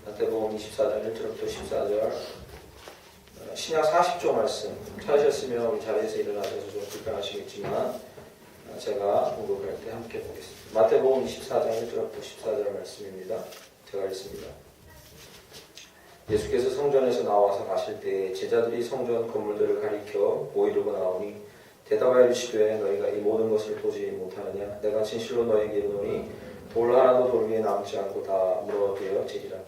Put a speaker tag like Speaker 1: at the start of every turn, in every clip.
Speaker 1: 마태복음 24장 1절부터 14절 신약 40조 말씀 찾으셨으면 우리 자리에서 일어나셔서 좀 불편하시겠지만 제가 공독할 때 함께 보겠습니다. 마태복음 24장 1절부터 14절 말씀입니다. 제가 읽습니다. 예수께서 성전에서 나와서 가실 때에 제자들이 성전 건물들을 가리켜 보이려고 나오니 대답하여 이르시되 너희가 이 모든 것을 보지 못하느냐? 내가 진실로 너희에게 이르노니 돌 하나도 돌 위에 남지 않고 다 무너뜨려지리라.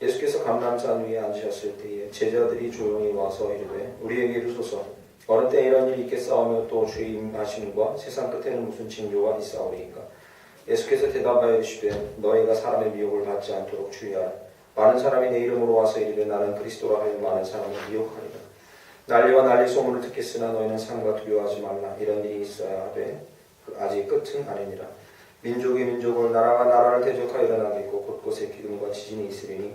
Speaker 1: 예수께서 감람산 위에 앉으셨을 때에 제자들이 조용히 와서 이르되 우리에게 이르소서 어느 때 이런 일이 있겠사오며 또 주의 임하심과 세상 끝에는 무슨 징조가 있사오리이까? 예수께서 대답하여 이르시되 너희가 사람의 미혹을 받지 않도록 주의하라. 많은 사람이 내 이름으로 와서 이르되 나는 그리스도라 하여 많은 사람을 미혹하리라. 난리와 난리 소문을 듣겠으나 너희는 삼가 두려워하지 말라. 이런 일이 있어야 하되 아직 끝은 아니니라. 민족이 민족을 나라가 나라를 대적하여 일어나겠고 곳곳에 기근과 지진이 있으리니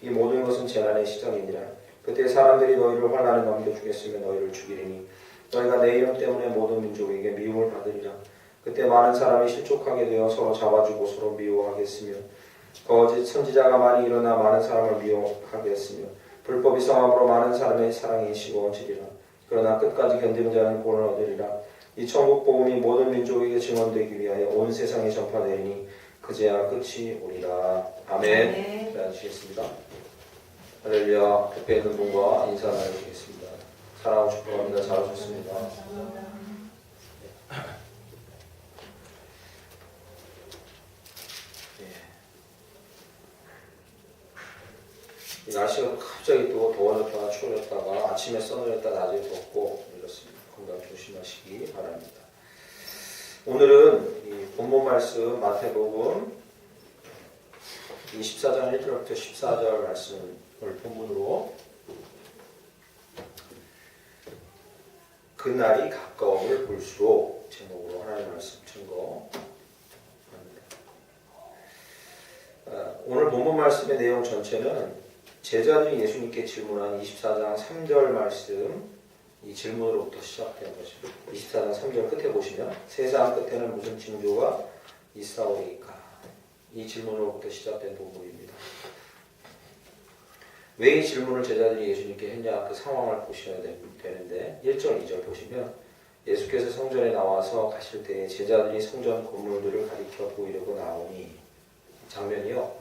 Speaker 1: 이 모든 것은 재난의 시작이니라. 그때 사람들이 너희를 환난에 넘겨주겠으며 너희를 죽이리니 너희가 내 이름 때문에 모든 민족에게 미움을 받으리라. 그때 많은 사람이 실족하게 되어 서로 잡아주고 서로 미워하겠으며 거짓 선지자가 많이 일어나 많은 사람을 미혹하겠으며 불법이 성함으로 많은 사람의 사랑이 식어지리라. 그러나 끝까지 견디는 자는 구원을 얻으리라. 이 천국 복음이 모든 민족에게 증언되기 위하여 온 세상에 전파되리니 그제야 끝이 오리라. 아멘. 네, 앉으시겠습니다. 할렐루야. 옆에 있는 분과 인사 나누시겠습니다. 사랑하고 축복합니다. 잘 오셨습니다. 이 날씨가 갑자기 또 더워졌다가 추워졌다가 아침에 서늘했다 낮에 덥고 이렇습니다. 건강 조심하시기 바랍니다. 오늘은 이 본문 말씀 마태복음 24장 1절부터 14절 말씀을 본문으로 그날이 가까움을 볼수록 제목으로 하나님의 말씀 증거합니다. 오늘 본문 말씀의 내용 전체는 제자들이 예수님께 질문한 24장 3절 말씀 이 질문으로부터 시작된 것입니다. 24장 3절 끝에 보시면 세상 끝에는 무슨 징조가 있사오리이까? 이 질문으로부터 시작된 본문입니다. 왜 이 질문을 제자들이 예수님께 했냐? 그 상황을 보셔야 되는데 1절 2절 보시면 예수께서 성전에 나와서 가실 때에 제자들이 성전 건물들을 가리켜 보이려고 나오니 장면이요.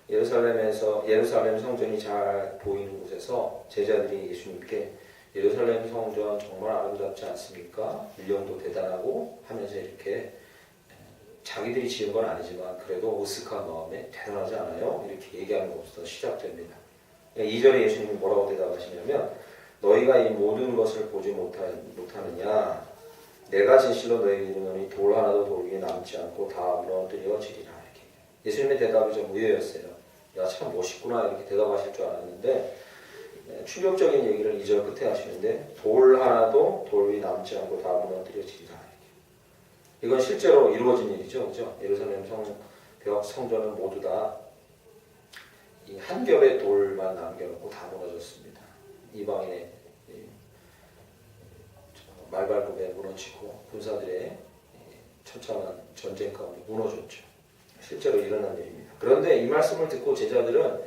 Speaker 1: 예루살렘 성전이 잘 보이는 곳에서 제자들이 예수님께 예루살렘 성전 정말 아름답지 않습니까? 밀령도 대단하고 하면서 이렇게 자기들이 지은 건 아니지만 그래도 으쓱한 마음에 대단하지 않아요? 이렇게 얘기하는 것부터 시작됩니다. 2절에 예수님이 뭐라고 대답하시냐면 너희가 이 모든 것을 보지 못하느냐? 내가 진실로 너희에게 이르노니 돌 하나도 돌 위에 남지 않고 다 무너뜨려지리라. 이렇게. 예수님의 대답이 좀 의외였어요. 야, 참 멋있구나 이렇게 대답하실 줄 알았는데 충격적인 얘기를 2절 끝에 하시는데 돌 하나도 돌 위에 남지 않고 다 무너뜨려지리라. 이건 실제로 이루어진 일이죠. 그죠? 예루살렘 성전은 모두 다 이 한 겹의 돌만 남겨놓고 다 무너졌습니다. 이방인의 말발굽에 무너지고 군사들의 처참한 전쟁 가운데 무너졌죠. 실제로 일어난 일입니다. 그런데 이 말씀을 듣고 제자들은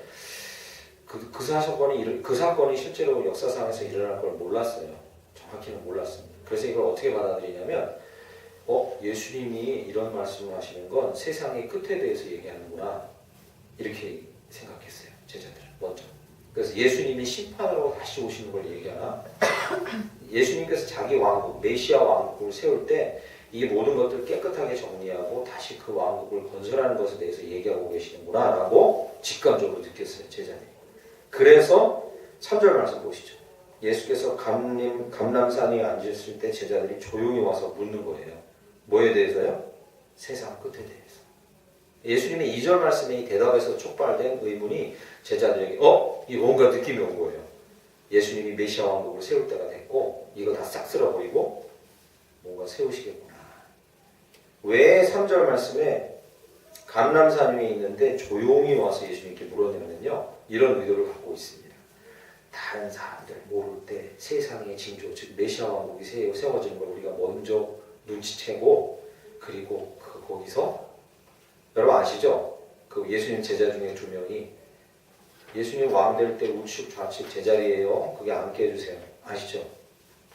Speaker 1: 그 사건이 실제로 역사상에서 일어날 걸 몰랐어요. 정확히는 몰랐습니다. 그래서 이걸 어떻게 받아들이냐면 예수님이 이런 말씀을 하시는 건 세상의 끝에 대해서 얘기하는구나 이렇게 생각했어요. 제자들은 먼저. 그래서 예수님이 심판으로 다시 오시는 걸 얘기하나 예수님께서 자기 왕국 메시아 왕국을 세울 때 이 모든 것들을 깨끗하게 정리하고 다시 그 왕국을 건설하는 것에 대해서 얘기하고 계시는구나 라고 직감적으로 느꼈어요. 제자들이. 그래서 3절 말씀 보시죠. 예수께서 감람산에 앉으셨을 때 제자들이 조용히 와서 묻는 거예요. 뭐에 대해서요? 세상 끝에 대해서. 예수님의 2절 말씀에 대답에서 촉발된 의문이 제자들에게 이 뭔가 느낌이 온 거예요. 예수님이 메시아 왕국을 세울 때가 됐고 이거 다 싹쓸어 버리고 뭔가 세우시겠구나. 왜 3절 말씀에 감람산 위에 있는데 조용히 와서 예수님께 물어내면요 이런 의도를 갖고 있습니다. 다른 사람들 모를 때 세상의 징조 즉 메시아 왕국이 세워지는 걸 우리가 먼저 눈치채고 그리고 거기서 여러분 아시죠? 그 예수님 제자 중에 2명이 예수님 왕 될 때 우측 좌측 제자리에요. 그게 앉게 해주세요. 아시죠?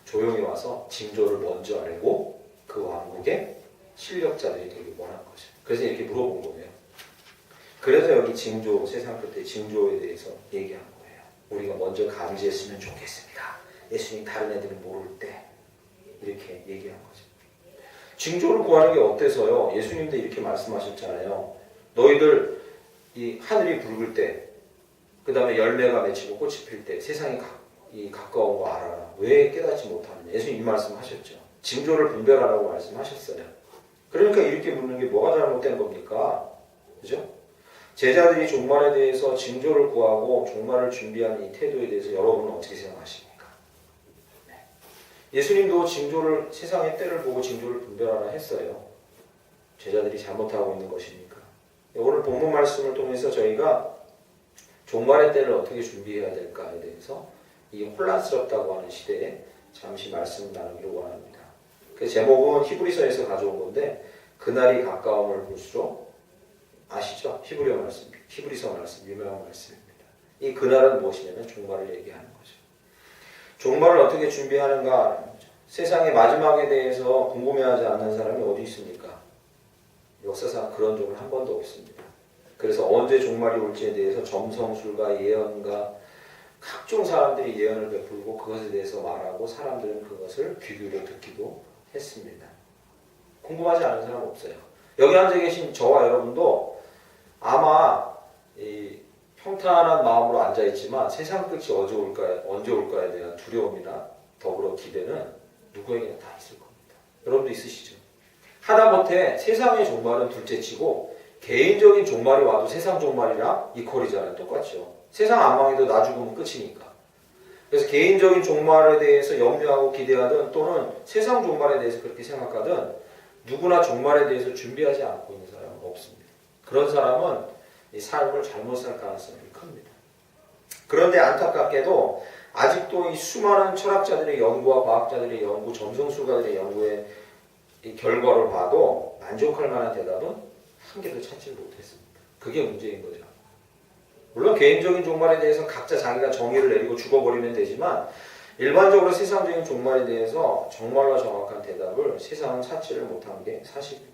Speaker 1: 조용히 와서 징조를 먼저 알고 그 왕국의 실력자들이 되길 원한 거죠. 그래서 이렇게 물어본 거예요. 그래서 여기 징조, 세상 끝에 징조에 대해서 얘기한 거예요. 우리가 먼저 감지했으면 좋겠습니다. 예수님 다른 애들은 모를 때 이렇게 얘기한 거죠. 징조를 구하는 게 어때서요? 예수님도 이렇게 말씀하셨잖아요. 너희들 이 하늘이 붉을 때, 그 다음에 열매가 맺히고 꽃이 필 때 세상이 가까운 거 알아라. 왜 깨닫지 못하느냐. 예수님 이 말씀하셨죠. 징조를 분별하라고 말씀하셨어요. 그러니까 이렇게 묻는 게 뭐가 잘못된 겁니까? 그죠? 제자들이 종말에 대해서 징조를 구하고 종말을 준비하는 이 태도에 대해서 여러분은 어떻게 생각하십니까? 네. 예수님도 징조를, 세상의 때를 보고 징조를 분별하라 했어요. 제자들이 잘못하고 있는 것입니까? 오늘 본문 말씀을 통해서 저희가 종말의 때를 어떻게 준비해야 될까에 대해서 이 혼란스럽다고 하는 시대에 잠시 말씀 나누기를 원합니다. 그 제목은 히브리서에서 가져온 건데 그날이 가까움을 볼수록 아시죠? 히브리서 말씀, 유명한 말씀입니다. 이 그날은 무엇이냐면 종말을 얘기하는 거죠. 종말을 어떻게 준비하는가? 세상의 마지막에 대해서 궁금해하지 않는 사람이 어디 있습니까? 역사상 그런 적은 한 번도 없습니다. 그래서 언제 종말이 올지에 대해서 점성술과 예언가 각종 사람들이 예언을 베풀고 그것에 대해서 말하고 사람들은 그것을 귀 기울여 듣기도 했습니다. 궁금하지 않은 사람 없어요. 여기 앉아 계신 저와 여러분도 아마 이 평탄한 마음으로 앉아있지만 세상 끝이 언제 올까에 대한 두려움이나 더불어 기대는 누구에게나 다 있을 겁니다. 여러분도 있으시죠? 하다못해 세상의 종말은 둘째치고 개인적인 종말이 와도 세상 종말이랑 이퀄이잖아요. 똑같죠. 세상 안 망해도 나 죽으면 끝이니까. 그래서 개인적인 종말에 대해서 염려하고 기대하든 또는 세상 종말에 대해서 그렇게 생각하든 누구나 종말에 대해서 준비하지 않고 있는 사람은 없습니다. 그런 사람은 이 삶을 잘못 살 가능성이 큽니다. 그런데 안타깝게도 아직도 이 수많은 철학자들의 연구와 과학자들의 연구, 점성술가들의 연구의 이 결과를 봐도 만족할 만한 대답은 한 개도 찾지 못했습니다. 그게 문제인 거죠. 물론 개인적인 종말에 대해서 각자 자기가 정의를 내리고 죽어버리면 되지만 일반적으로 세상적인 종말에 대해서 정말로 정확한 대답을 세상은 찾지를 못한 게 사실입니다.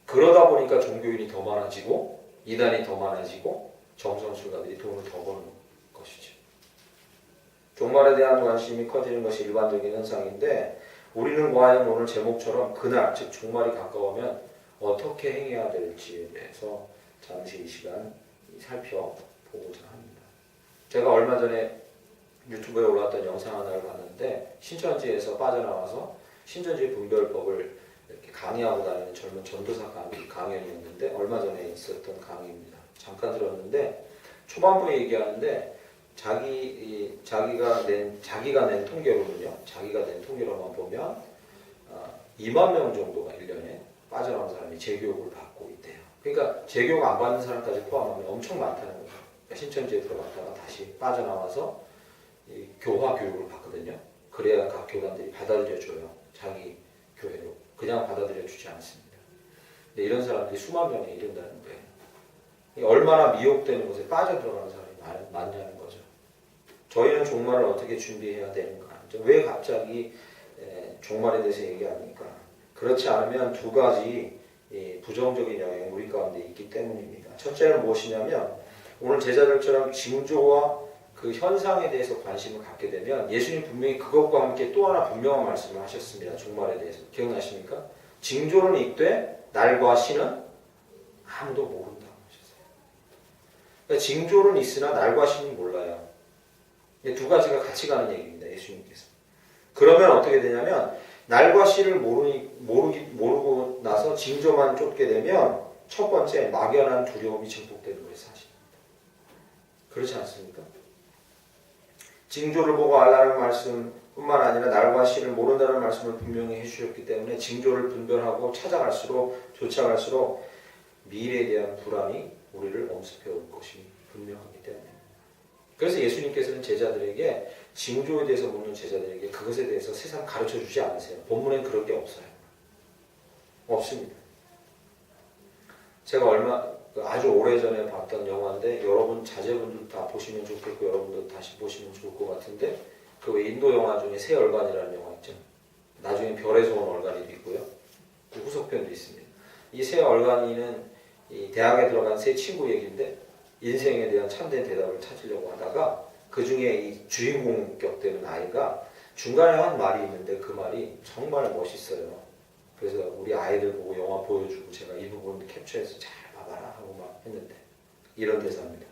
Speaker 1: 그러다 보니까 종교인이 더 많아지고 이단이 더 많아지고 점성술가들이 돈을 더 버는 것이죠. 종말에 대한 관심이 커지는 것이 일반적인 현상인데 우리는 과연 오늘 제목처럼 그날, 즉 종말이 가까우면 어떻게 행해야 될지에 대해서 잠시 이 시간 살펴보고자 합니다. 제가 얼마 전에 유튜브에 올라왔던 영상 하나를 봤는데 신천지에서 빠져나와서 신천지 분별법을 이렇게 강의하고 다니는 젊은 전도사 강연이었는데 얼마 전에 있었던 강의입니다. 잠깐 들었는데 초반부에 얘기하는데 자기가 낸 통계로만 보면 2만 명 정도가 1년에 빠져나온 사람이 재교육을 받고 있대요. 그러니까 재교육 안 받는 사람까지 포함하면 엄청 많다는 거죠. 그러니까 신천지에 들어갔다가 다시 빠져나와서 이 교화 교육을 받거든요. 그래야 각 교단들이 받아들여줘요. 자기 교회로. 그냥 받아들여주지 않습니다. 근데 이런 사람들이 수만 명에 이른다는 거예요. 얼마나 미혹되는 곳에 빠져들어가는 사람이 많냐는 거죠. 저희는 종말을 어떻게 준비해야 되는가? 왜 갑자기 종말에 대해서 얘기합니까? 그렇지 않으면 두 가지 부정적인 영향이 우리 가운데 있기 때문입니다. 첫째는 무엇이냐면 오늘 제자들처럼 징조와 그 현상에 대해서 관심을 갖게 되면 예수님 분명히 그것과 함께 또 하나 분명한 말씀을 하셨습니다. 종말에 대해서. 기억나십니까? 징조는 있되 날과 시는 아무도 모른다고 하셨어요. 그러니까 징조는 있으나 날과 시는 몰라요. 두 가지가 같이 가는 얘기입니다. 예수님께서. 그러면 어떻게 되냐면 날과 시를 모르고 나서 징조만 쫓게 되면 첫 번째 막연한 두려움이 증폭되는 것이 사실입니다. 그렇지 않습니까? 징조를 보고 알라는 말씀뿐만 아니라 날과 시를 모른다는 말씀을 분명히 해주셨기 때문에 징조를 분별하고 쫓아갈수록 미래에 대한 불안이 우리를 엄습해 올 것이 분명하기 때문에 그래서 예수님께서는 제자들에게 징조에 대해서 묻는 제자들에게 그것에 대해서 세상 가르쳐 주지 않으세요. 본문엔 그런 게 없어요. 없습니다. 제가 그 아주 오래전에 봤던 영화인데 여러분 자제분들 다 보시면 좋겠고 여러분도 다시 보시면 좋을 것 같은데 그 왜 인도 영화 중에 새 얼간이라는 영화 있죠. 나중에 별에서 온 얼간이도 있고요. 그 후속편도 있습니다. 이 새 얼간이는 이 대학에 들어간 새 친구 얘기인데 인생에 대한 참된 대답을 찾으려고 하다가 그 중에 이 주인공 격되는 아이가 중간에 한 말이 있는데 그 말이 정말 멋있어요. 그래서 우리 아이들 보고 영화 보여주고 제가 이 부분 캡처해서 잘 봐봐라 하고 막 했는데 이런 대사입니다.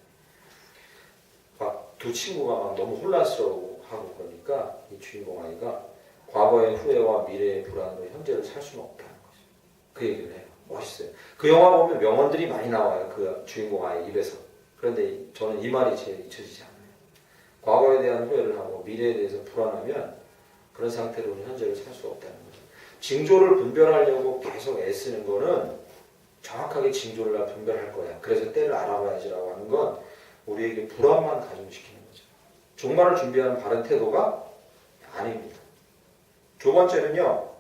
Speaker 1: 막 두 친구가 막 너무 혼란스러워하고 그러니까 이 주인공 아이가 과거의 후회와 미래의 불안으로 현재를 살 수는 없다는 거죠. 그 얘기를 해요. 멋있어요. 그 영화 보면 명언들이 많이 나와요. 그 주인공 아이 입에서. 그런데 저는 이 말이 제일 잊혀지지 않아요. 과거에 대한 후회를 하고 미래에 대해서 불안하면 그런 상태로는 현재를 살 수 없다는 거죠. 징조를 분별하려고 계속 애쓰는 거는 정확하게 징조를 다 분별할 거야. 그래서 때를 알아봐야지라고 하는 건 우리에게 불안만 가중시키는 거죠. 종말을 준비하는 바른 태도가 아닙니다. 두 번째는요.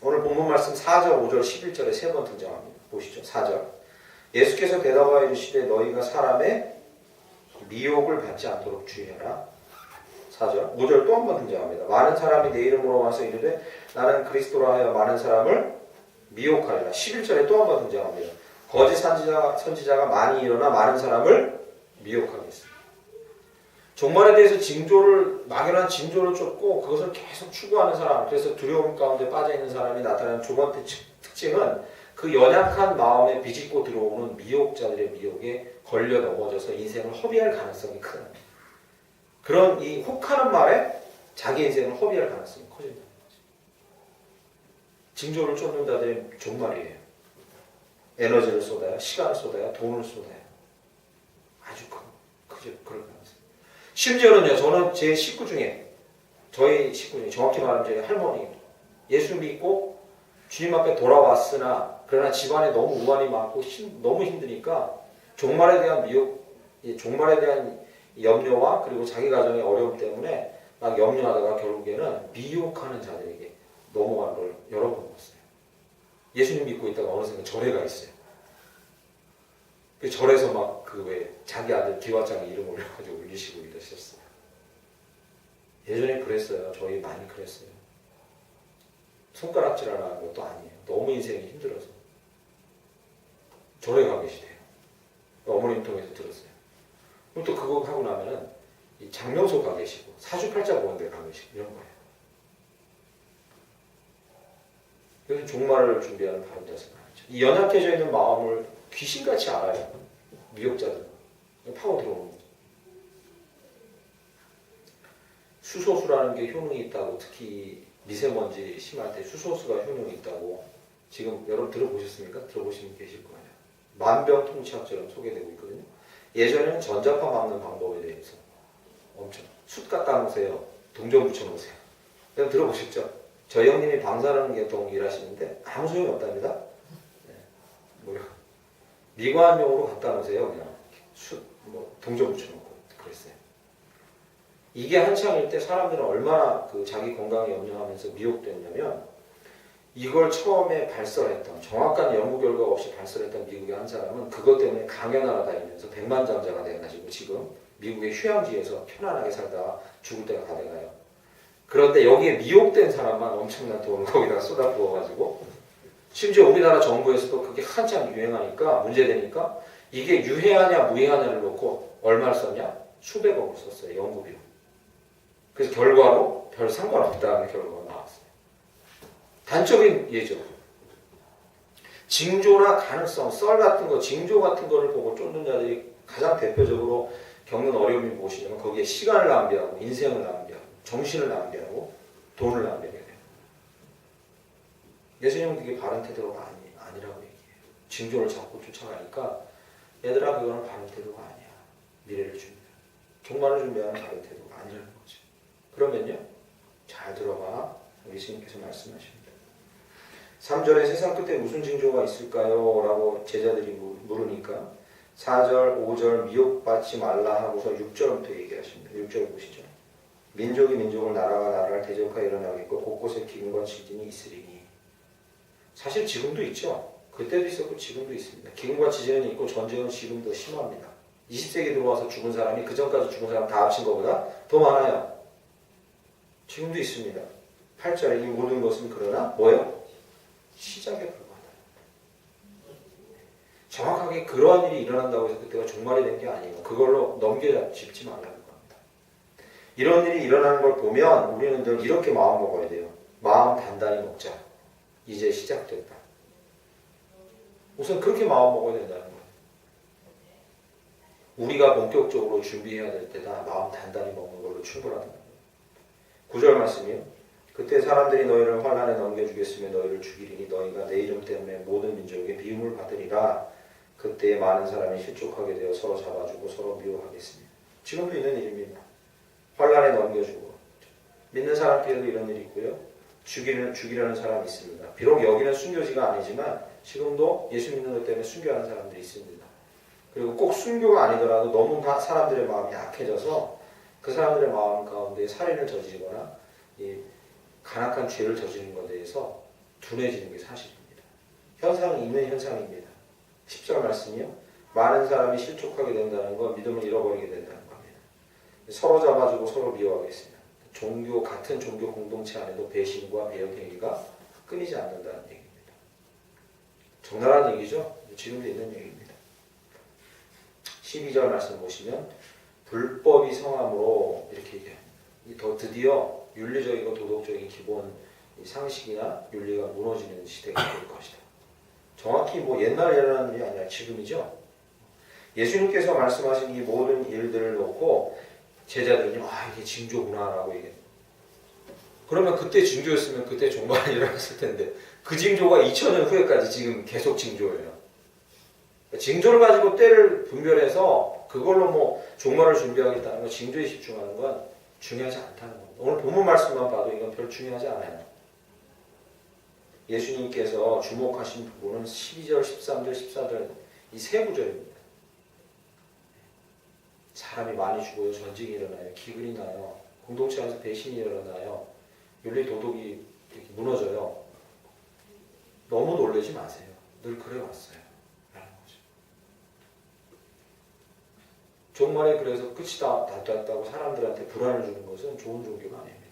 Speaker 1: 오늘 본문 말씀 4절, 5절, 11절에 세 번 등장합니다. 보시죠. 4절. 예수께서 대답하여 이르시되 너희가 사람의 미혹을 받지 않도록 주의하라. 4절. 5절 또 한 번 등장합니다. 많은 사람이 내 이름으로 와서 이르되 나는 그리스도라 하여 많은 사람을 미혹하리라. 11절에 또 한 번 등장합니다. 거짓 선지자가 많이 일어나 많은 사람을 미혹하겠습니다. 종말에 대해서 막연한 징조를 쫓고 그것을 계속 추구하는 사람, 그래서 두려움 가운데 빠져있는 사람이 나타나는 두 번째 특징은 그 연약한 마음에 비집고 들어오는 미혹자들의 미혹에 걸려 넘어져서 인생을 허비할 가능성이 크다. 그런 이 혹하는 말에 자기 인생을 허비할 가능성이 커진다는 거죠. 징조를 쫓는 자들의 종말이에요. 에너지를 쏟아요, 시간을 쏟아요, 돈을 쏟아요. 아주 크죠. 그럴 가능성. 심지어는요, 저는 제 식구 중에, 저희 식구 중에, 정확히 말하면 저희 할머니, 예수 믿고 주님 앞에 돌아왔으나, 그러나 집안에 너무 우환이 많고 너무 힘드니까, 종말에 대한 미혹, 종말에 대한 염려와 그리고 자기 가정의 어려움 때문에 막 염려하다가 결국에는 미혹하는 자들에게 넘어가는 걸 여러 번 봤어요. 예수님 믿고 있다가 어느 순간 절에 가 있어요. 그 절에서 막 그 왜 자기 아들 기와장에 이름 올려가지고 울리시고 이러셨어요. 예전에 그랬어요. 저희 많이 그랬어요. 손가락질하는 것도 아니에요. 너무 인생이 힘들어서 절에 가 계시대요. 어머님 통해서 들었어요. 그럼 또 그거 하고 나면은 이 장명소 가 계시고 사주팔자 보는 데 가 계시고 이런 거예요. 그래서 종말을 준비하는 바른 자세가 아니죠. 이 연약해져 있는 마음을 귀신같이 알아요. 미혹자들 파고 들어오는 거죠. 수소수라는 게 효능이 있다고, 특히 미세먼지 심할 때 수소수가 효능이 있다고 지금 여러분 들어보셨습니까? 들어보신 분 계실 거예요. 만병통치약처럼 소개되고 있거든요. 예전에는 전자파 막는 방법에 대해서 엄청 숯 갖다 놓으세요. 동전 붙여놓으세요. 그럼 들어보셨죠? 저희 형님이 방사능 계통 일하시는데 아무 소용이 없답니다. 네. 미관용으로 갖다 놓으세요. 그냥 숯, 동전 붙여놓고 그랬어요. 이게 한창일 때 사람들은 얼마나 그 자기 건강에 염려하면서 미혹됐냐면 이걸 처음에 발설했던, 정확한 연구 결과 없이 발설했던 미국의 한 사람은 그것 때문에 강연하러 다니면서 백만장자가 돼가지고 지금 미국의 휴양지에서 편안하게 살다가 죽을 때가 다 돼가요. 그런데 여기에 미혹된 사람만 엄청난 돈을 거기다가 쏟아 부어가지고, 심지어 우리나라 정부에서도 그게 한참 유행하니까, 문제되니까 이게 유해하냐 무해하냐를 놓고 얼마를 썼냐? 수백억을 썼어요. 연구비로. 그래서 결과로 별 상관없다는 결과가 나왔어요. 단적인 예죠. 징조나 가능성, 썰 같은 거, 징조 같은 거를 보고 쫓는 자들이 가장 대표적으로 겪는 어려움이 무엇이냐면 거기에 시간을 낭비하고, 인생을 낭비하고, 정신을 낭비하고, 돈을 낭비하게 돼요. 예수님은 그게 바른 태도가 아니라고 얘기해요. 징조를 자꾸 쫓아가니까 얘들아 그거는 바른 태도가 아니야. 미래를 준비해. 종말을 준비하는 바른 태도가 아니라는 거죠. 그러면요. 잘 들어봐. 예수님께서 말씀하십니다. 3절에 세상 끝에 무슨 징조가 있을까요? 라고 제자들이 물으니까 4절, 5절 미혹받지 말라 하고서 6절부터 얘기하십니다. 6절 보시죠. 민족이 민족을, 나라가 나라를 대적하여 일어나겠고 곳곳에 기근과 질진이 있으리니. 사실 지금도 있죠. 그때도 있었고 지금도 있습니다. 기근과 지진은 있고 전쟁은 지금도 심합니다. 20세기 들어와서 죽은 사람이 그 전까지 죽은 사람 다 합친 것보다 더 많아요. 지금도 있습니다. 8절에 이 모든 것은 그러나 뭐예요? 시작에 불과하다. 정확하게 그러한 일이 일어난다고 해서 그때가 종말이 된 게 아니에요. 그걸로 넘겨짚지 말라고 합니다. 이런 일이 일어나는 걸 보면 우리는 늘 이렇게 마음 먹어야 돼요. 마음 단단히 먹자. 이제 시작됐다. 우선 그렇게 마음 먹어야 된다는 거예요. 우리가 본격적으로 준비해야 될 때다 마음 단단히 먹는 걸로 충분하다. 9절 말씀이요. 그때 사람들이 너희를 환난에 넘겨주겠으며 너희를 죽이리니 너희가 내 이름 때문에 모든 민족에게 미움을 받으리라. 그때 많은 사람이 실족하게 되어 서로 잡아주고 서로 미워하겠습니다. 지금도 있는 일입니다. 환난에 넘겨주고 믿는 사람끼리도 이런 일이 있고요. 죽이려는 사람이 있습니다. 비록 여기는 순교지가 아니지만 지금도 예수 믿는 것 때문에 순교하는 사람들이 있습니다. 그리고 꼭 순교가 아니더라도 너무 사람들의 마음이 약해져서 그 사람들의 마음 가운데 살인을 저지르거나 이 간악한 죄를 저지르는 것에 대해서 둔해지는 게 사실입니다. 현상이 있는 현상입니다. 10절 말씀이요. 많은 사람이 실족하게 된다는 건 믿음을 잃어버리게 된다는 겁니다. 서로 잡아주고 서로 미워하겠습니다. 같은 종교 공동체 안에도 배신과 배역 행위가 끊이지 않는다는 얘기입니다. 적나라한 얘기죠. 지금도 있는 얘기입니다. 12절 말씀 보시면 불법이 성함으로 이렇게 얘기합니다. 더 드디어 윤리적이고 도덕적인 기본 상식이나 윤리가 무너지는 시대가 될 것이다. 정확히 옛날에 일어나는 일이 아니라 지금이죠. 예수님께서 말씀하신 이 모든 일들을 놓고 제자들은요, 이게 징조구나라고 얘기해요. 그러면 그때 징조였으면 그때 종말이 일어났을 텐데 그 징조가 2000년 후에까지 지금 계속 징조예요. 징조를 가지고 때를 분별해서 그걸로 종말을 준비하겠다는 거, 징조에 집중하는 건 중요하지 않다는 겁니다. 오늘 본문 말씀만 봐도 이건 별 중요하지 않아요. 예수님께서 주목하신 부분은 12절, 13절, 14절 이 세 구절입니다. 사람이 많이 죽어요. 전쟁이 일어나요. 기근이 나요. 공동체 안에서 배신이 일어나요. 윤리 도덕이 이렇게 무너져요. 너무 놀라지 마세요. 늘 그래왔어요. 라는 거죠. 종말에 그래서 끝이 다 됐다고 사람들한테 불안을 주는 것은 좋은 종교가 아닙니다.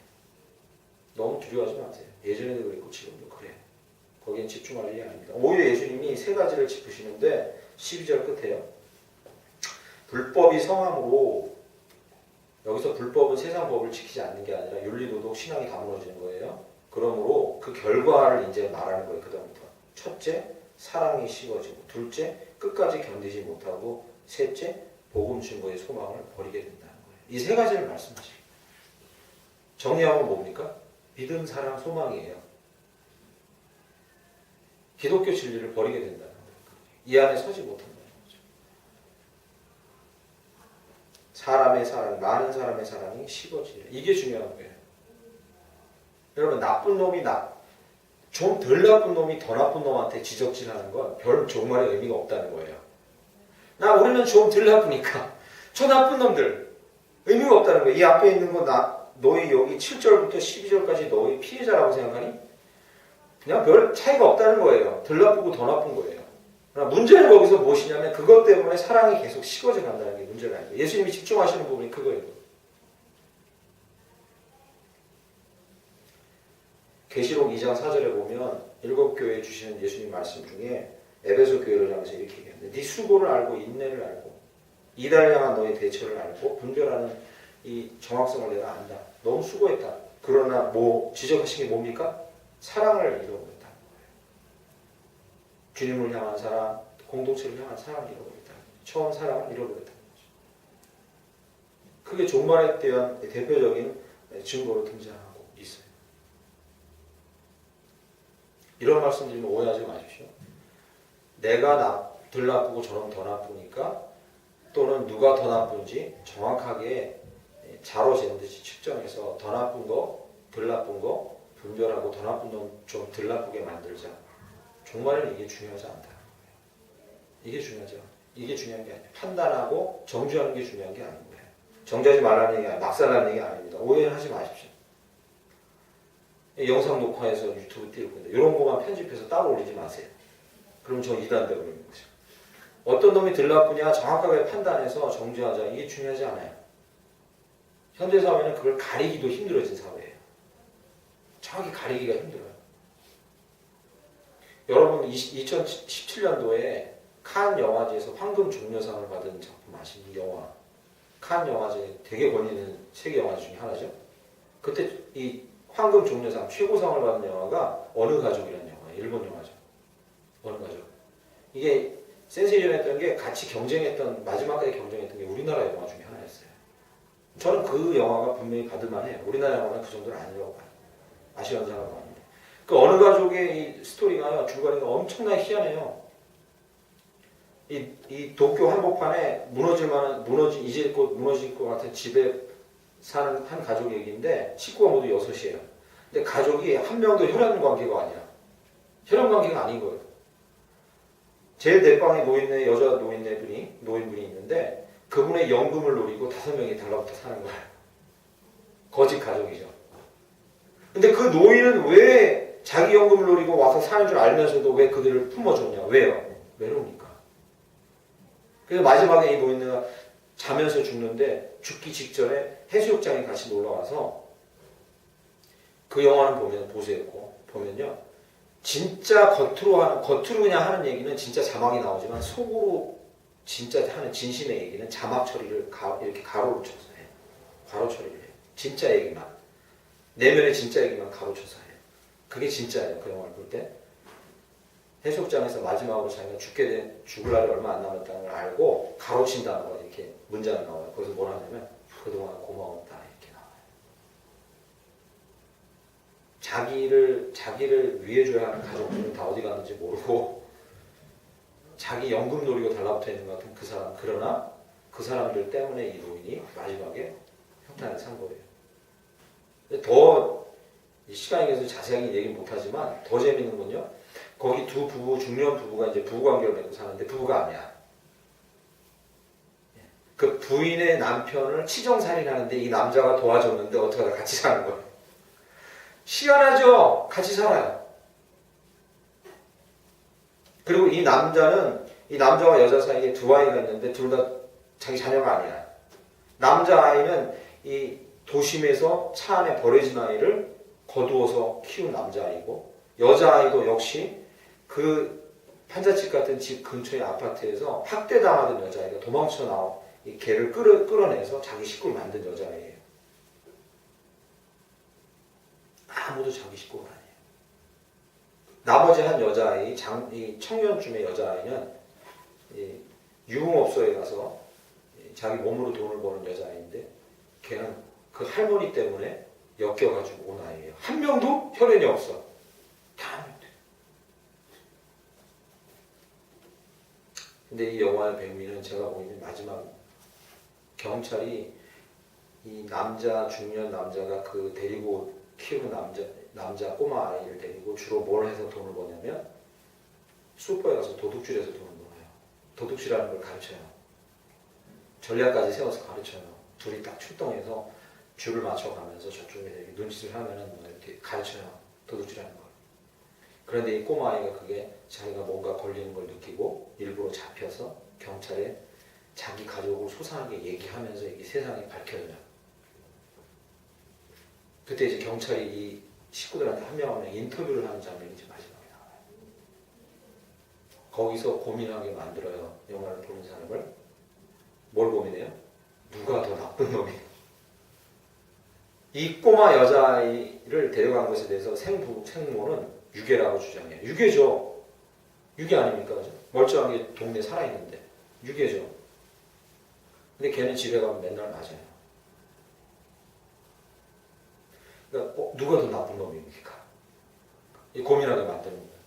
Speaker 1: 너무 두려워하지 마세요. 예전에도 그랬고 지금도 그래요. 거기엔 집중할 일이 아닙니다. 오히려 예수님이 세 가지를 짚으시는데 12절 끝에요. 불법이 성함으로, 여기서 불법은 세상 법을 지키지 않는 게 아니라 윤리도덕 신앙이 다 무너지는 거예요. 그러므로 그 결과를 이제 말하는 거예요. 그 다음부터. 첫째, 사랑이 식어지고, 둘째, 끝까지 견디지 못하고, 셋째, 복음 증거의 소망을 버리게 된다는 거예요. 이 세 가지를 말씀하시고 정리하면 뭡니까? 믿음, 사랑, 소망이에요. 기독교 진리를 버리게 된다는 거예요. 이 안에 서지 못한다는 거죠. 사람의 사랑, 많은 사람의 사랑이 식어지려. 이게 중요한 거예요. 여러분, 나쁜 놈이 좀 덜 나쁜 놈이 더 나쁜 놈한테 지적질하는 건 별 종말의 의미가 없다는 거예요. 우리는 좀 덜 나쁘니까 저 나쁜 놈들 의미가 없다는 거예요. 이 앞에 있는 거 너희 여기 7절부터 12절까지 너희 피해자라고 생각하니? 그냥 별 차이가 없다는 거예요. 덜 나쁘고 더 나쁜 거예요. 그러나 문제는 거기서 무엇이냐면 그것 때문에 사랑이 계속 식어져 간다는 게 문제가 아니에요. 예수님이 집중하시는 부분이 그거예요. 계시록 2장 4절에 보면 7교회에 주시는 예수님 말씀 중에 에베소 교회를 향해서 이렇게 얘기합니다. 네 수고를 알고 인내를 알고 이달을 향한 너의 대처를 알고 분별하는 이 정확성을 내가 안다. 너무 수고했다. 그러나 지적하신 게 뭡니까? 사랑을 잃어버렸다는 거예요. 주님을 향한 사랑, 공동체를 향한 사랑을 잃어버렸다. 처음 사랑을 잃어버렸다는 거죠. 그게 종말에 대한 대표적인 증거로 등장하고 있어요. 이런 말씀 드리면 오해하지 마십시오. 내가 덜 나쁘고 저놈 더 나쁘니까 또는 누가 더 나쁜지 정확하게 자로 잰듯이 측정해서 더 나쁜 거, 덜 나쁜 거 분별하고 더 나쁜 놈 좀 덜 나쁘게 만들자. 종말에는 이게 중요하지 않다는 거예요. 이게 중요하죠. 이게 중요한 게 아니에요. 판단하고 정죄하는 게 중요한 게 아닌 거예요. 정죄하지 말라는 얘기가 아니라 막살라는 얘기가 아닙니다. 오해하지 마십시오. 영상 녹화해서 유튜브 띄우고 이런 거만 편집해서 따로 올리지 마세요. 그럼 저 이단되고 있는 거죠. 어떤 놈이 덜 나쁘냐 정확하게 판단해서 정죄하자. 이게 중요하지 않아요. 현대 사회는 그걸 가리기도 힘들어진 사회예요. 정확히 가리기가 힘들어요. 여러분 2017년도에 칸 영화제에서 황금 종려상을 받은 작품 아시는 영화. 칸 영화제 되게 권위 있는 세계 영화제 중에 하나죠. 그때 이 황금 종려상 최고상을 받은 영화가 어느 가족이라는 영화예요. 일본 영화죠. 어느 가족. 이게 센세이션했던 게 같이 경쟁했던 마지막까지 경쟁했던 게 우리나라 영화 중에 하나였어요. 저는 그 영화가 분명히 받을만해요. 우리나라 영화는 그 정도는 아니라고 봐요. 아시안 사람 아닌데. 그 어느 가족의 이 스토리가요. 줄거리가 엄청나게 희한해요. 이 도쿄 한복판에 이제 곧 무너질 것 같은 집에 사는 한 가족 얘기인데 식구가 모두 6이에요. 근데 가족이 한 명도 혈연 관계가 아니야. 혈연 관계가 아닌 거예요. 제일 대방에 여자 노인분이 있는데 그분의 연금을 노리고 5명이 달라붙어 사는 거예요. 거짓 가족이죠. 근데 그 노인은 왜 자기 연금을 노리고 와서 사는 줄 알면서도 왜 그들을 품어줬냐? 왜요? 외로우니까. 그래서 마지막에 이 노인네가 자면서 죽는데 죽기 직전에 해수욕장에 같이 놀러 와서 그 영화는 보면요. 진짜 겉으로 그냥 하는 얘기는 진짜 자막이 나오지만 속으로 진짜 하는 진심의 얘기는 자막 처리를 이렇게 가로로 쳐서 해요. 가로 처리를 해요. 진짜 얘기만. 내면의 진짜 얘기만 가로 쳐서 해요. 그게 진짜예요. 그 영화를 볼 때. 해수욕장에서 마지막으로 자기가 죽을 날이 얼마 안 남았다는 걸 알고 가로친다는 거 이렇게 문자가 나와요. 거기서 뭐라 하냐면 그동안 고마웠다 이렇게 나와요. 자기를 위해줘야 하는 가족들은 다 어디 갔는지 모르고 자기 연금 노리고 달라붙어 있는 것 같은 그 사람. 그러나 그 사람들 때문에 이 노인이 마지막에 형탄을 산 거예요. 더 시간이 돼서 자세하게 얘기는 못하지만 더 재밌는 건요. 거기 중년 부부가 이제 부부관계를 맺고 사는데 부부가 아니야. 그 부인의 남편을 치정살인하는데 이 남자가 도와줬는데 어떻게 하다 같이 사는 거예요. 희한하죠? 같이 살아요. 그리고 이 남자와 여자 사이에 2아이가 있는데 둘 다 자기 자녀가 아니야. 남자아이는 이 도심에서 차 안에 버려진 아이를 거두어서 키운 남자아이고 여자아이도 역시 그 판자집 같은 집 근처의 아파트에서 학대당하던 여자아이가 도망쳐 나와 이 개를 끌어내서 자기 식구를 만든 여자아이예요. 아무도 자기 식구가 아니에요. 나머지 한 여자아이, 이 청년쯤의 여자아이는 유흥업소에 가서 자기 몸으로 돈을 버는 여자아이인데 걔는 그 할머니 때문에 엮여가지고 온 아이예요. 한 명도 혈연이 없어. 다 한 명도. 근데 이 영화의 백미는 제가 보기에는 마지막 경찰이 이 중년 남자가 그 데리고 키우는 남자 꼬마 아이를 데리고 주로 뭘 해서 돈을 버냐면 슈퍼에 가서 도둑질해서 돈을 벌어요. 도둑질하는 걸 가르쳐요. 전략까지 세워서 가르쳐요. 둘이 딱 출동해서 줄을 맞춰가면서 저쪽에 이렇게 눈짓을 하면은 뭐 이렇게 가르쳐요. 도둑질하는 걸. 그런데 이 꼬마 아이가 그게 자기가 뭔가 걸리는 걸 느끼고 일부러 잡혀서 경찰에 자기 가족을 소상하게 얘기하면서 이게 세상에 밝혀져요. 그때 이제 경찰이 이 식구들한테 한 명 한 명 인터뷰를 하는 장면이 이제 마지막에 나와요. 거기서 고민하게 만들어요. 영화를 보는 사람을. 뭘 고민해요? 누가 더 나쁜 놈이에요? 이 꼬마 여자아이를 데려간 것에 대해서 생모는 유괴라고 주장해요. 유괴죠. 유괴 아닙니까? 멀쩡하게 동네에 살아있는데. 유괴죠. 근데 걔는 집에 가면 맨날 맞아요. 그러니까 누가 더 나쁜 놈입니까? 이 고민하게 만드는 거예요.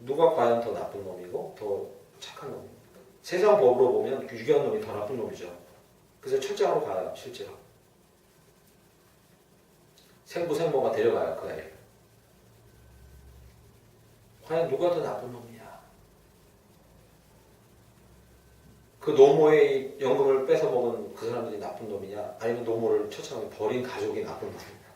Speaker 1: 누가 과연 더 나쁜 놈이고 더 착한 놈입니까? 세상 법으로 보면 유괴한 놈이 더 나쁜 놈이죠. 그래서 출장으로 가요. 실제로. 생모가 데려가요. 그 아이를. 과연 누가 더 나쁜 놈이냐? 그 노모의 연금을 뺏어 먹은 그 사람들이 나쁜 놈이냐? 아니면 노모를 처참하게 버린 가족이 나쁜 놈이냐?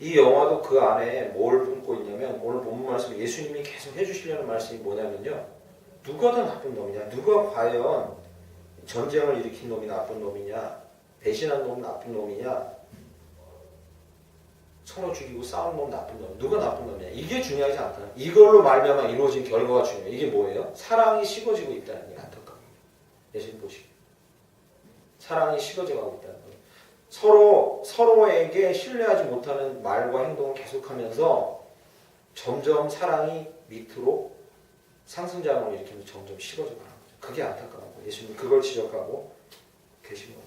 Speaker 1: 이 영화도 그 안에 뭘 품고 있냐면 오늘 본문 말씀 예수님이 계속 해주시려는 말씀이 뭐냐면요. 누가 더 나쁜 놈이냐? 누가 과연 전쟁을 일으킨 놈이 나쁜 놈이냐? 배신한 놈 나쁜 놈이냐? 서로 죽이고 싸운 놈 나쁜 놈. 누가 나쁜 놈이냐? 이게 중요하지 않다. 이걸로 말미암아 이루어진 결과가 중요해요. 이게 뭐예요? 사랑이 식어지고 있다는 게 안타까워요. 예수님 보시기에. 사랑이 식어져가고 있다는 거예요. 서로에게 신뢰하지 못하는 말과 행동을 계속하면서 점점 사랑이 밑으로 상승작용을 일으키면서 점점 식어져 가는 거죠. 그게 안타까운 거예요. 예수님 그걸 지적하고 계신 거예요.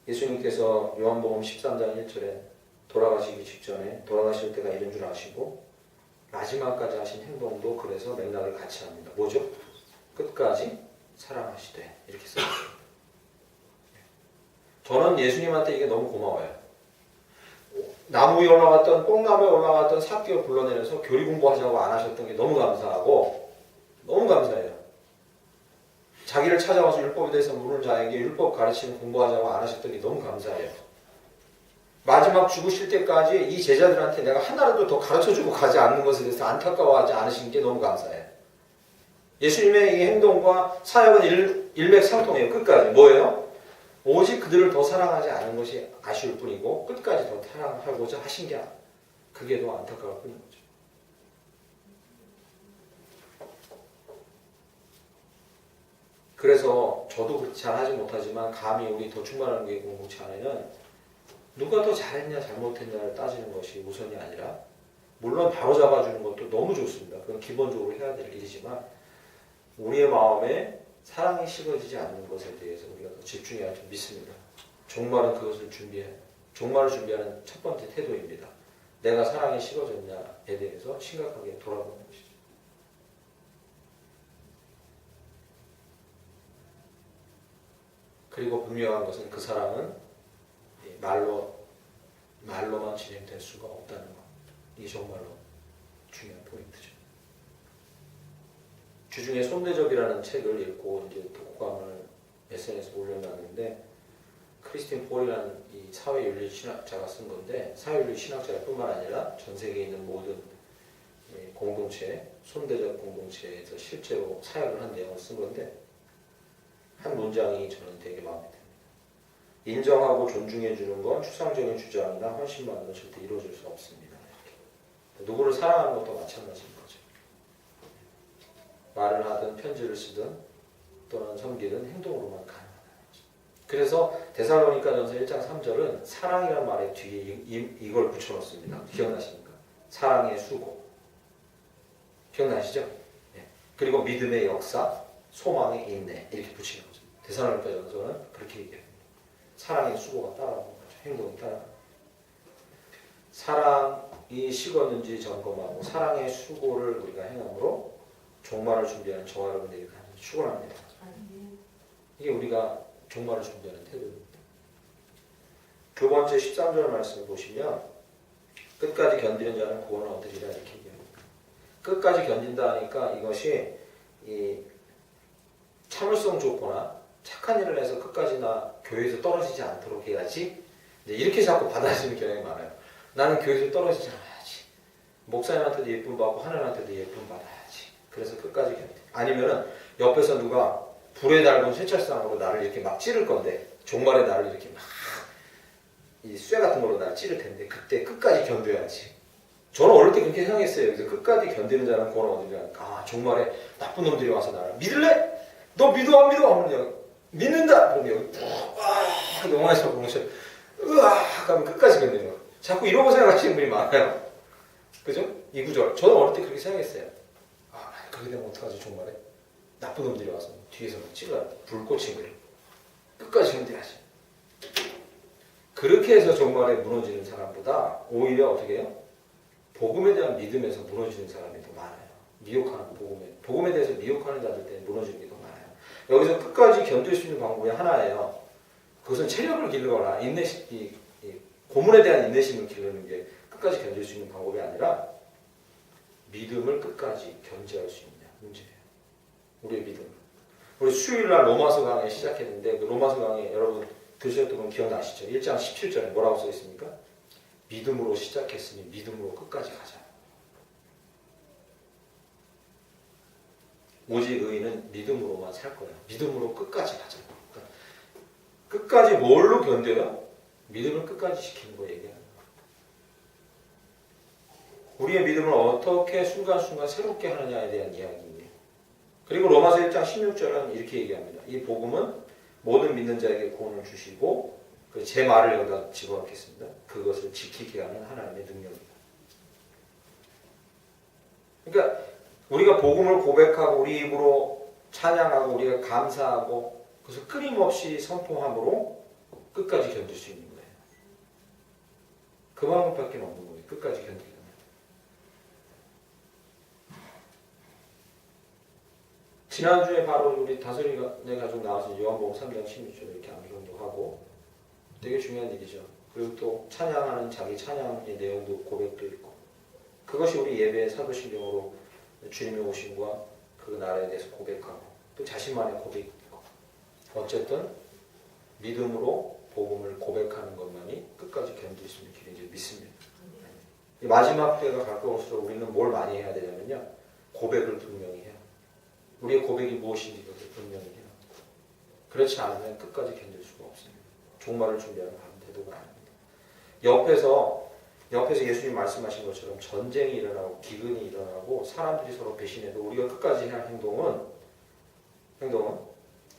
Speaker 1: 예수님께서 요한복음 13장 1절에 돌아가시기 직전에 돌아가실 때가 이른 줄 아시고 마지막까지 하신 행동도 그래서 맥락을 같이 합니다. 뭐죠? 끝까지 사랑하시되 이렇게 써있습니다. 저는 예수님한테 이게 너무 고마워요. 나무 위에 올라갔던 뽕나무에 올라갔던 삭개를 불러내면서 교리 공부하자고 안 하셨던 게 너무 감사하고 너무 감사해요. 자기를 찾아와서 율법에 대해서 물은 자에게 율법 가르치는 공부하자고 안 하셨던 게 너무 감사해요. 마지막 죽으실 때까지 이 제자들한테 내가 하나라도 더 가르쳐주고 가지 않는 것에 대해서 안타까워하지 않으신 게 너무 감사해요. 예수님의 이 행동과 사역은 일맥상통해요. 끝까지. 뭐예요? 오직 그들을 더 사랑하지 않은 것이 아쉬울 뿐이고 끝까지 더 사랑하고자 하신 게 그게 더 안타까울 뿐인 거죠. 그래서 저도 잘하지 못하지만 감히 우리 더 충만한 교회 공동체 안에는 누가 더 잘했냐 잘못했냐를 따지는 것이 우선이 아니라 물론 바로 잡아주는 것도 너무 좋습니다. 그건 기본적으로 해야 될 일이지만 우리의 마음에 사랑이 식어지지 않는 것에 대해서 우리가 더 집중해야 좀 믿습니다. 종말은 그것을 종말을 준비하는 첫 번째 태도입니다. 내가 사랑이 식어졌냐에 대해서 심각하게 돌아보는 것이죠. 그리고 분명한 것은 그 사랑은 말로만 진행될 수가 없다는 것. 이게 정말로 중요한 포인트죠. 주중에 손대접이라는 책을 읽고 이제 독감을 SNS에 올려놨는데 크리스틴 폴이라는 이 사회윤리 신학자가 쓴 건데 사회윤리 신학자뿐만 아니라 전 세계에 있는 모든 공동체, 손대접 공동체에서 실제로 사역을 한 내용을 쓴 건데 한 문장이 저는 되게 마음에 듭니다. 인정하고 존중해주는 건 추상적인 주장이나 헌신만으로 절대 이루어질 수 없습니다. 이렇게. 누구를 사랑하는 것도 마찬가지인 거죠. 말을 하든 편지를 쓰든 또는 섬기든 행동으로만 가능하다는 거죠. 그래서 데살로니가전서 1장 3절은 사랑이라는 말의 뒤에 이걸 붙여놓습니다. 기억나십니까? 사랑의 수고. 기억나시죠? 네. 그리고 믿음의 역사, 소망의 인내 이렇게 붙이는 거죠. 데살로니가전서는 그렇게 얘기합니다. 사랑의 수고가 따라오는 거죠. 행동이 따라오는 거죠. 사랑이 식었는지 점검하고 사랑의 수고를 우리가 행함으로 종말을 준비하는 저와 여러분들에게 간절히 축원합니다. 이게 우리가 종말을 준비하는 태도입니다. 두 번째 13절 말씀을 보시면 끝까지 견디는 자는 구원을 얻으리라 이렇게 얘기합니다. 끝까지 견딘다 하니까 이것이 이 참을성 좋거나 착한 일을 해서 끝까지 나 교회에서 떨어지지 않도록 해야지 이렇게 자꾸 받아들이는 경향이 많아요. 나는 교회에서 떨어지지 않아야지. 목사님한테도 예쁨 받고 하나님한테도 예쁨 받아야지. 그래서 끝까지 견디. 아니면은 옆에서 누가 불에 달군 쇠철상으로 나를 이렇게 막 찌를 건데 종말에 나를 이렇게 막 이 쇠 같은 걸로 나를 찌를 텐데 그때 끝까지 견뎌야지. 저는 어릴 때 그렇게 생각했어요. 그래서 끝까지 견디는 자는 구원을 얻으리라. 아 종말에 나쁜 놈들이 와서 나를 믿을래? 너 믿어 안 믿어? 하면 믿는다. 그럼 여기 푹 영화에서 보는 것처럼 으악 하면 끝까지 견디는 거. 자꾸 이러고 생각하시는 분이 많아요. 그죠? 이 구절. 저는 어릴 때 그렇게 생각했어요. 아 그렇게 되면 어떡하지 종말에? 나쁜 놈들이 와서 뒤에서 찔러요. 불 꽂힌 거를. 끝까지 견뎌야지. 그렇게 해서 종말에 무너지는 사람보다 오히려 어떻게 해요? 복음에 대한 믿음에서 무너지는 사람이 더 많아요. 미혹하는 복음에 대해서 미혹하는 자들 때문에 무너지는 게 더 많아요. 여기서 끝까지 견딜 수 있는 방법이 하나예요. 그것은 체력을 기르거나 고문에 대한 인내심을 기르는 게 끝까지 견딜 수 있는 방법이 아니라 믿음을 끝까지 견제할 수 있냐 문제예요. 우리의 믿음. 우리 수요일날 로마서 강의 시작했는데 그 로마서 강의 여러분 들으셨던 분 기억나시죠? 1장 17절에 뭐라고 써 있습니까? 믿음으로 시작했으니 믿음으로 끝까지 가자. 오직 의인은 믿음으로만 살 거야. 믿음으로 끝까지 가자. 그러니까 끝까지 뭘로 견뎌요? 믿음을 끝까지 지키는 거 얘기하는 거예요. 우리의 믿음을 어떻게 순간순간 새롭게 하느냐에 대한 이야기예요. 그리고 로마서 1장 16절은 이렇게 얘기합니다. 이 복음은 모든 믿는 자에게 구원을 주시고 제 말을 여기다 집어넣겠습니다. 그것을 지키게 하는 하나님의 능력입니다. 그러니까 우리가 복음을 고백하고 우리 입으로 찬양하고 우리가 감사하고 그래서 끊임없이 선포함으로 끝까지 견딜 수 있는 거예요. 그 방법밖에 없는 거예요. 끝까지 견디려면. 지난주에 바로 우리 다솔이네 가족 나와서 요한복음 3장 16절 이렇게 암송도 하고 되게 중요한 일이죠. 그리고 또 찬양하는 자기 찬양의 내용도 고백도 있고 그것이 우리 예배의 사도신경으로 주님의 오심과 그 나라에 대해서 고백하고 또 자신만의 고백이 있고 어쨌든 믿음으로 복음을 고백하는 것만이 끝까지 견딜 수 있는 길인지 믿습니다. 이 마지막 때가 가까울수록 우리는 뭘 많이 해야 되냐면요. 고백을 분명히 해요. 우리의 고백이 무엇인지 그것을 분명히 해요. 그렇지 않으면 끝까지 견딜 수가 없습니다. 종말을 준비하는 태도가 아닙니다. 옆에서 예수님 말씀하신 것처럼 전쟁이 일어나고 기근이 일어나고 사람들이 서로 배신해도 우리가 끝까지 해야 할 행동은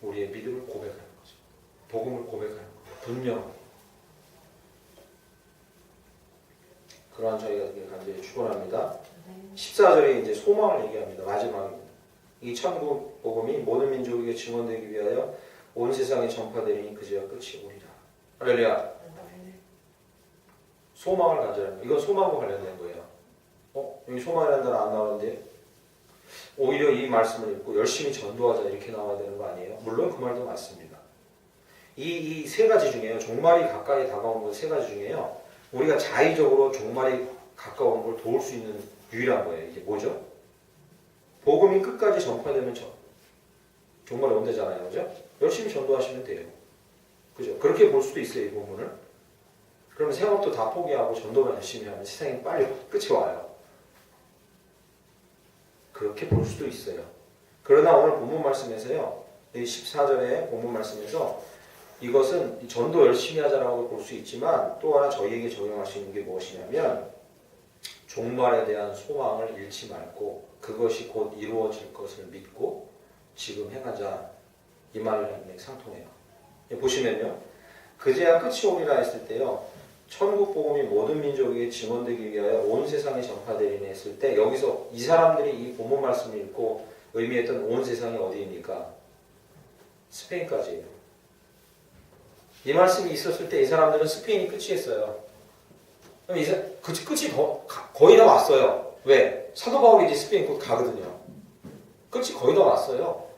Speaker 1: 우리의 믿음을 고백하는 거죠. 복음을 고백하는 거예요. 분명하게. 그러한 저희가 간절히 축원합니다. 14절에 이제 소망을 얘기합니다. 마지막입니다. 이 천국 복음이 모든 민족에게 증언되기 위하여 온 세상에 전파되리니 그제야 끝이 오리라. 할렐루야. 소망을 가져야 합니다. 이건 소망과 관련된 거예요. 여기 소망이라는 단어 안 나오는데 오히려 이 말씀을 읽고 열심히 전도하자 이렇게 나와야 되는 거 아니에요? 물론 그 말도 맞습니다. 이 세 가지 중에요. 종말이 가까이 다가오는 것 세 가지 중에요. 우리가 자의적으로 종말이 가까운 걸 도울 수 있는 유일한 거예요. 이게 뭐죠? 복음이 끝까지 전파되면 종말이 온대잖아요. 그죠? 열심히 전도하시면 돼요. 그죠? 그렇게 볼 수도 있어요. 이 부분을. 그러면 생업도 다 포기하고 전도만 열심히 하면 세상이 빨리 끝이 와요. 그렇게 볼 수도 있어요. 그러나 오늘 본문 말씀에서요. 이 14절의 본문 말씀에서 이것은 전도 열심히 하자라고 볼 수 있지만 또 하나 저희에게 적용할 수 있는 게 무엇이냐면 종말에 대한 소망을 잃지 말고 그것이 곧 이루어질 것을 믿고 지금 행하자. 이 말이랑 상통해요. 보시면요. 그제야 끝이 오리라 했을 때요. 천국 복음이 모든 민족에게 증언되기 위하여 온 세상에 전파되리니 했을 때 여기서 이 사람들이 이 본문 말씀을 읽고 의미했던 온 세상이 어디입니까? 스페인까지예요. 이 말씀이 있었을 때 이 사람들은 스페인이 끝이었어요. 그럼 끝이 거의 다 왔어요. 왜? 사도 바울이 이제 스페인 곧 가거든요. 끝이 거의 다 왔어요.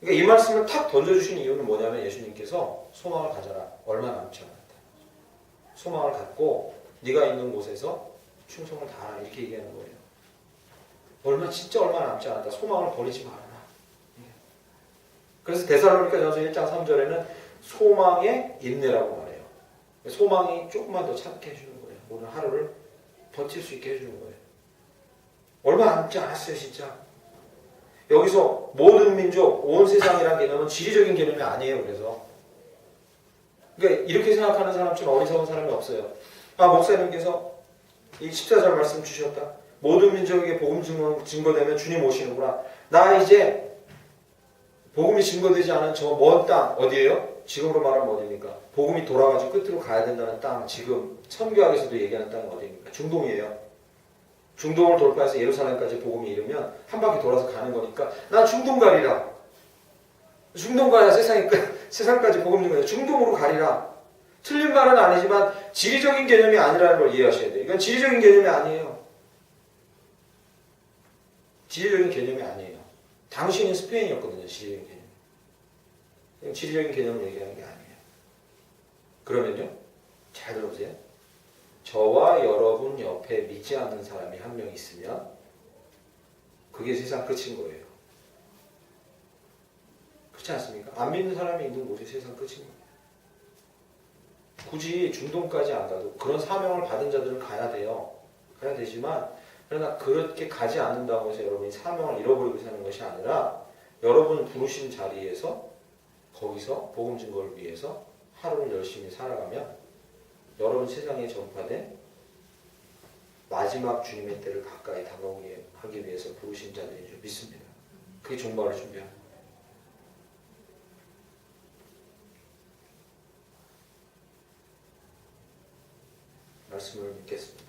Speaker 1: 그러니까 이 말씀을 탁 던져주신 이유는 뭐냐면 예수님께서 소망을 가져라. 얼마 남지 않았다. 소망을 갖고 네가 있는 곳에서 충성을 다하라. 이렇게 얘기하는 거예요. 진짜 얼마 남지 않았다. 소망을 버리지 말아라. 그래서 데살로니가전서 1장 3절에는 소망의 인내라고 말해요. 소망이 조금만 더 참게 해주는 거예요. 오늘 하루를 버틸 수 있게 해주는 거예요. 얼마 남지 않았어요. 진짜. 여기서 모든 민족, 온 세상이라는 개념은 지리적인 개념이 아니에요. 그러니까 이렇게 생각하는 사람처럼 어리석은 사람이 없어요. 목사님께서 이 14절 말씀 주셨다. 모든 민족에게 복음 증거되면 주님 오시는구나. 나 이제 복음이 증거되지 않은 저 먼 땅 어디예요? 지금으로 말하면 어디입니까? 복음이 돌아가지고 끝으로 가야 된다는 땅. 지금 선교학에서도 얘기하는 땅이 어디입니까? 중동이에요. 중동을 돌파해서 예루살렘까지 복음이 이르면 한 바퀴 돌아서 가는 거니까 난 중동 가리라. 중동 가야 세상까지 복음 증거해요. 중동으로 가리라. 틀린 말은 아니지만 지리적인 개념이 아니라는 걸 이해하셔야 돼요. 이건 지리적인 개념이 아니에요. 지리적인 개념이 아니에요. 당신은 스페인이었거든요. 지리적인 개념. 지리적인 개념을 얘기하는 게 아니에요. 그러면요. 잘 들어보세요. 저와 여러분 옆에 믿지 않는 사람이 한 명 있으면 그게 세상 끝인 거예요. 그렇지 않습니까? 안 믿는 사람이 있는 곳이 세상 끝인 거예요. 굳이 중동까지 안 가도 그런 사명을 받은 자들은 가야 돼요. 가야 되지만 그러나 그렇게 가지 않는다고 해서 여러분이 사명을 잃어버리고 사는 것이 아니라 여러분 부르신 자리에서 거기서 복음 증거를 위해서 하루를 열심히 살아가면 여러분 세상에 전파된 마지막 주님의 때를 가까이 다가오게 하기 위해서 부르신 자들인 줄 믿습니다. 그게 종말을 준비하는 거예요. 말씀을 믿겠습니다.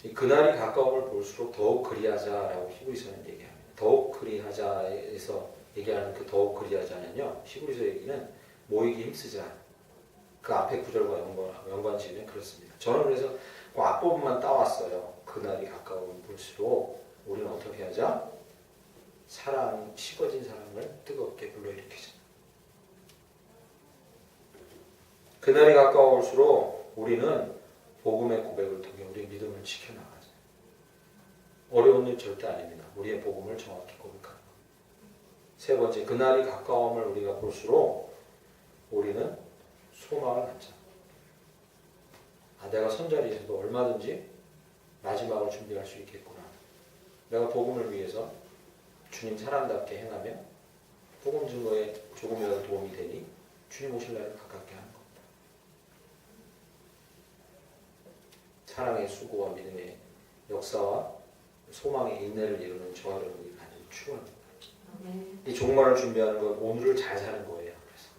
Speaker 1: 이 그날이 가까움을 볼수록 더욱 그리하자라고 히브리서는 얘기합니다. 더욱 그리하자에서 얘기하는 그 더욱 그리하자는요, 히브리서 얘기는 모이기 힘쓰자. 그 앞에 구절과 연관 지으면 그렇습니다. 저는 그래서 그 앞부분만 따왔어요. 그날이 가까움을 볼수록 우리는 어떻게 하자? 사랑, 식어진 사랑을 뜨겁게 불러일으키자. 그날이 가까울수록 우리는 복음의 고백을 통해 우리의 믿음을 지켜나가자. 어려운 일 절대 아닙니다. 우리의 복음을 정확히 고백하는 것. 세 번째, 그날이 가까움을 우리가 볼수록 우리는 소망을 갖자. 내가 선자리에서도 얼마든지 마지막을 준비할 수 있겠구나. 내가 복음을 위해서 주님 사랑답게 행하면 복음 증거에 조금이라도 도움이 되니 주님 오실 날을 가깝게 하는 겁니다. 사랑의 수고와 믿음의 역사와 소망의 인내를 이루는 저와 여러분이 가진 축원입니다. 이 종말을 준비하는 건 오늘을 잘 사는 거예요. 그래서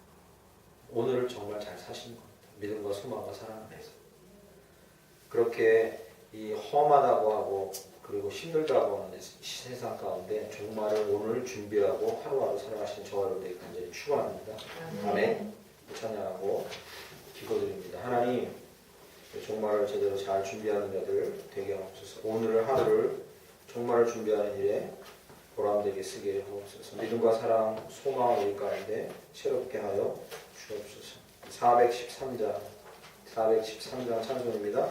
Speaker 1: 오늘을 정말 잘 사시는 겁니다. 믿음과 소망과 사랑 안에서. 그렇게 이 험하다고 하고 그리고 힘들다고 하는 세상 가운데 종말을 오늘 준비하고 하루하루 살아가시는 저와 여러분에게 간절히 축원합니다. 아멘. 찬양하고 기도드립니다. 하나님, 종말을 제대로 잘 준비하는 자들 되게 하옵소서. 오늘을 하루를 종말을 준비하는 일에 보람되게 쓰게 하옵소서. 믿음과 사랑, 소망을 우리 가운데 새롭게 하여 주옵소서. 413장 찬송입니다.